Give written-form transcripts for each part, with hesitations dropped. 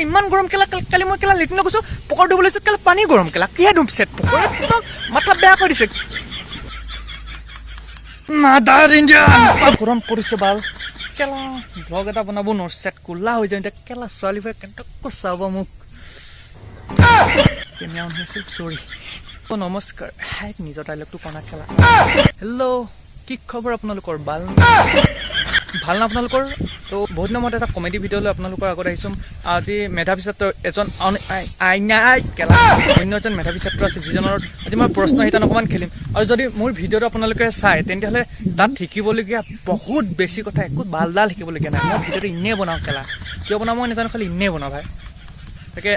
ইমান গৰম কেলা কালি মই কেলা লেট্ৰিন গৈছোঁ পকৰ ধুবলৈ লৈছোঁ কেলা পানী গৰম কেলা কিহে ধুম চেট পকৰ একদম মাথা বেয়া কৰি দিছে মাদাৰ ইণ্ডিয়ান গৰম পৰিছে বাল কেলা ব্লগ এটা বনাব নোৱাৰ চেট কোলা হৈ যায় এতিয়া কেলা ছোৱালীবোৰে কেনেকৈ চাব মোক কেমেৰা অন হৈছে চৰি নমস্কাৰ হাই নিজৰ ডাইলগটো কণা খেলা হেল্ল' কি খবৰ আপোনালোকৰ ভাল না আপোনালোকৰ তো বহুত দিনৰ মূৰত এটা কমেডি ভিডিঅ' লৈ আপোনালোকৰ আগত আহিছোঁ আজি মেধাৱী ছাত্ৰ এজন অন্য এজন মেধাৱী ছাত্ৰ আছে যিজনৰ আজি মই প্ৰশ্ন শিতান অকণমান খেলিম আৰু যদি মোৰ ভিডিঅ'টো আপোনালোকে চায় তেতিয়াহ'লে তাত শিকিবলগীয়া বহুত বেছি কথা একো ভাল শিকিবলগীয়া নাই মই ভিডিঅ'টো এনেই বনাওঁ কেলা কিয় বনাওঁ মই নাজানো খালি এনেই বনাওঁ ভাই তাকে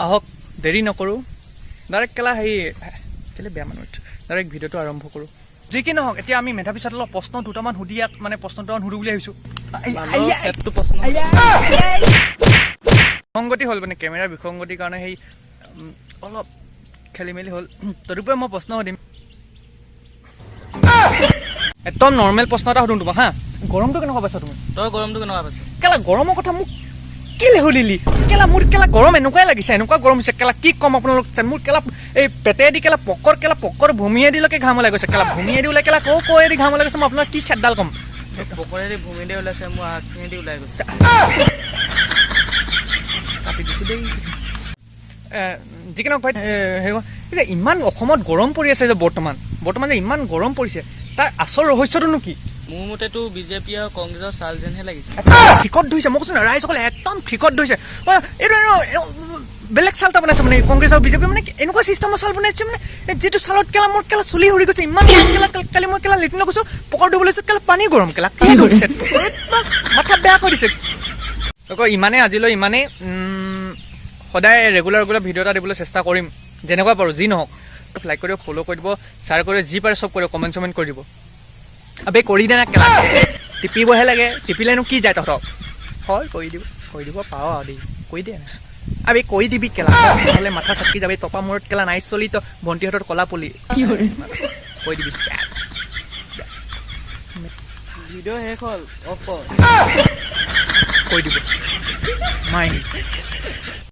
আহক দেৰি নকৰোঁ ডাইৰেক্ট কেলা কেলে বেয়া মানুহ ডাইৰেক্ট ভিডিঅ'টো আৰম্ভ কৰোঁ যি কি নহওক এতিয়া আমি মেধাৱী ছাত্ৰৰ প্ৰশ্ন দুটামান সুধি ইয়াত মানে প্ৰশ্ন দুটামান সুধো বুলি ভাবিছোঁ বিসংগতি হ'ল মানে কেমেৰাৰ বিসংগতিৰ কাৰণে সেই অলপ খেলি মেলি হ'ল তদুপৰি মই প্ৰশ্ন সুধিম একদম নৰ্মেল প্ৰশ্ন এটা সুধোঁ তোমাক হা গৰমটো কেনেকুৱা পাইছা তুমি তই গৰমটো কেনেকুৱা পাইছ কেলা গৰমৰ কথা মোক কেলে সুধিলি কেলা মোৰ কেলা গৰম এনেকুৱাই লাগিছে এনেকুৱা গৰম হৈছে কেলা কি ক'ম আপোনালোক মোৰ কেলা এই পেটেদি কেলা পকৰ ভূমিয়েদিলৈকে ঘাম ওলাই গৈছে কেলা ভূমিয়েদি ওলাই কেলা কৌয়েদি ঘাম ওলাই গৈছে মই আপোনাক কি চেটডাল ক'ম পকৰেদি ভূমিদি ওলাইছে মোৰ হাতখিনিদি ওলাই গৈছে কাটি দিছোঁ দেই যি কি নহওক ভাই এতিয়া ইমান অসমত গৰম পৰি আছে যে বৰ্তমান যে ইমান গৰম পৰিছে তাৰ আচল ৰহস্যটোনো কি মোৰ মতেতো বিজেপি আৰু কংগ্ৰেছৰ চাল যেনহে লাগিছে ঠিকত ধৰিছে মই কৈছোঁ ন ৰাইজসকলে একদম ঠিকত ধৰিছে এইটো বেলেগ চাল এটা বনাইছে মানে কংগ্ৰেছ আৰু বিজেপি মানে এনেকুৱা চিষ্টেমৰ চাল বনাইছে মানে যিটো চালত কেলা মোৰ কেলা চুলি সৰি গৈছে ইমান কেলা কালি মই কেলা লেট্ৰিন গৈছোঁ পকৰ ধুবলৈ লৈছোঁ কেলা পানী গৰম কেলা কিহে ধৰিছে একদম মাথা বেয়া কৰি দিছে আকৌ ইমানেই আজিলৈ ইমানেই সদায় ৰেগুলাৰ ভিডিঅ' এটা দিবলৈ চেষ্টা কৰিম যেনেকুৱা পাৰোঁ যি নহওক লাইক কৰিব ফ'ল' কৰি দিব শ্বেয়াৰ কৰিব যি পাৰে চব কৰিব কমেণ্ট চমেণ্ট কৰি দিব আবে কৰি দে না কেলা টিপিবহে লাগে টিপিলেনো কি যায় তহঁতক হয় কৰি দিব পাওঁ আৰু দেই কৈ দে না আবে কৈ দিবি কেলা নহ'লে মাথা চাকি যাবি টপা মূৰত কেলা নাইচ চলি তো ভণ্টিহঁতৰ কলা পলি কৈ দিবি ভিডিঅ' শেষ হ'ল অফ কৈ দিব মাই